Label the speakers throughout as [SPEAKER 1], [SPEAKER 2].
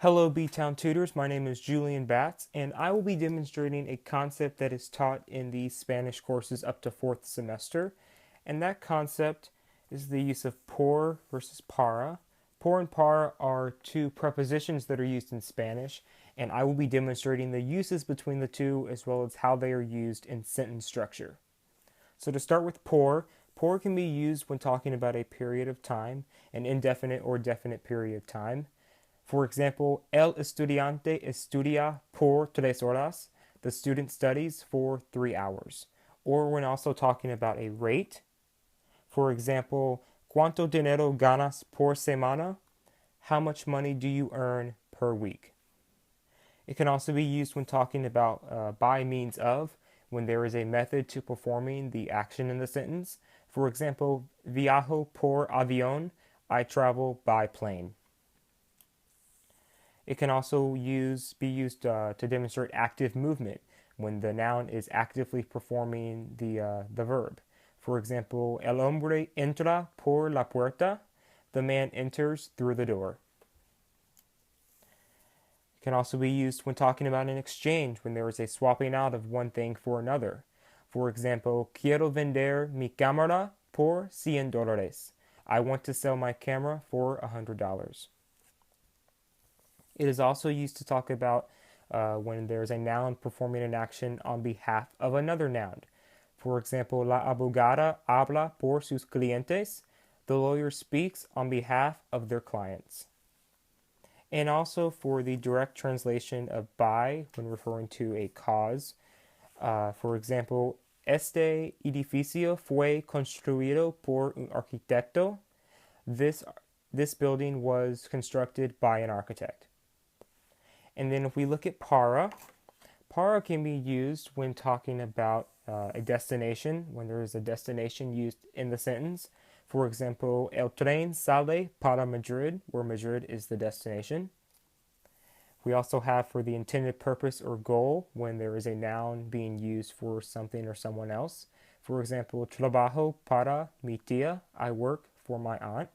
[SPEAKER 1] Hello B-Town tutors, my name is Julian Batts and I will be demonstrating a concept that is taught in the Spanish courses up to 4th semester, and that concept is the use of por versus para. Por and para are two prepositions that are used in Spanish, and I will be demonstrating the uses between the two as well as how they are used in sentence structure. So to start with por can be used when talking about a period of time, an indefinite or definite period of time. For example, el estudiante estudia por 3 horas. The student studies for 3 hours. Or when also talking about a rate. For example, ¿cuánto dinero ganas por semana? How much money do you earn per week? It can also be used when talking about by means of, when there is a method to performing the action in the sentence. For example, viajo por avión. I travel by plane. It can also be used to demonstrate active movement when the noun is actively performing the verb. For example, el hombre entra por la puerta. The man enters through the door. It can also be used when talking about an exchange, when there is a swapping out of one thing for another. For example, quiero vender mi cámara por $100. I want to sell my camera for $100. It is also used to talk about when there's a noun performing an action on behalf of another noun. For example, la abogada habla por sus clientes. The lawyer speaks on behalf of their clients. And also for the direct translation of by when referring to a cause. For example, este edificio fue construido por un arquitecto. This building was constructed by an architect. And then if we look at para can be used when talking about a destination, when there is a destination used in the sentence. For example, el tren sale para Madrid, where Madrid is the destination. We also have for the intended purpose or goal, when there is a noun being used for something or someone else. For example, trabajo para mi tía, I work for my aunt.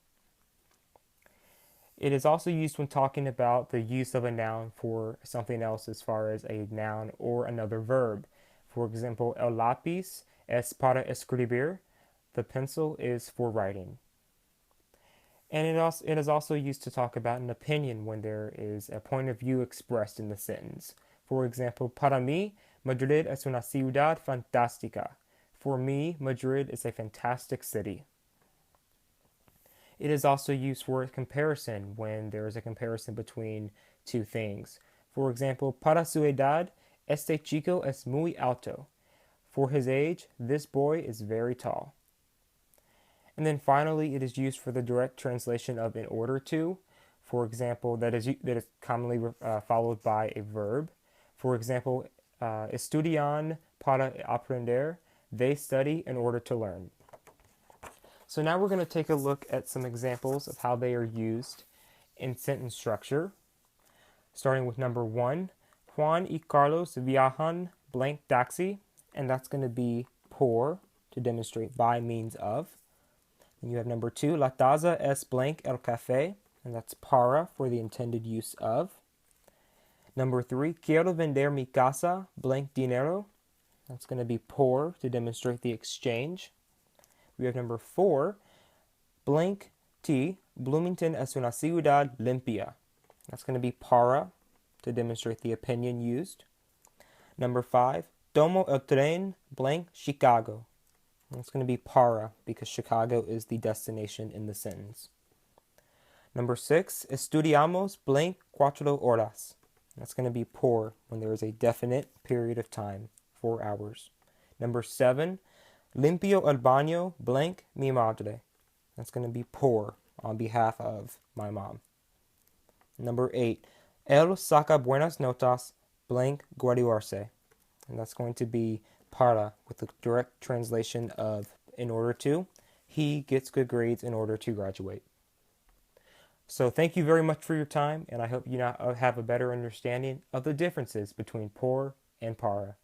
[SPEAKER 1] It is also used when talking about the use of a noun for something else as far as a noun or another verb. For example, el lápiz es para escribir. The pencil is for writing. And it is also used to talk about an opinion when there is a point of view expressed in the sentence. For example, para mí, Madrid es una ciudad fantástica. For me, Madrid is a fantastic city. It is also used for a comparison when there is a comparison between two things. For example, para su edad, este chico es muy alto. For his age, this boy is very tall. And then finally, it is used for the direct translation of in order to. For example, that is commonly followed by a verb. For example, estudian para aprender. They study in order to learn. So now we're going to take a look at some examples of how they are used in sentence structure. Starting with number 1, Juan y Carlos viajan blank taxi, and that's going to be por to demonstrate by means of. And you have number 2, la taza es blank el café, and that's para for the intended use of. Number 3, quiero vender mi casa blank dinero. That's going to be por to demonstrate the exchange. We have number 4, blank T, Bloomington es una ciudad limpia. That's going to be para to demonstrate the opinion used. Number 5, tomo el tren blank Chicago. That's going to be para because Chicago is the destination in the sentence. Number 6, estudiamos blank 4 horas. That's going to be por when there is a definite period of time, 4 hours. Number 7, limpio el baño blank mi madre. That's going to be por on behalf of my mom. Number 8, él saca buenas notas blank graduarse. And that's going to be para with the direct translation of in order to. He gets good grades in order to graduate. So thank you very much for your time, and I hope you now have a better understanding of the differences between por and para.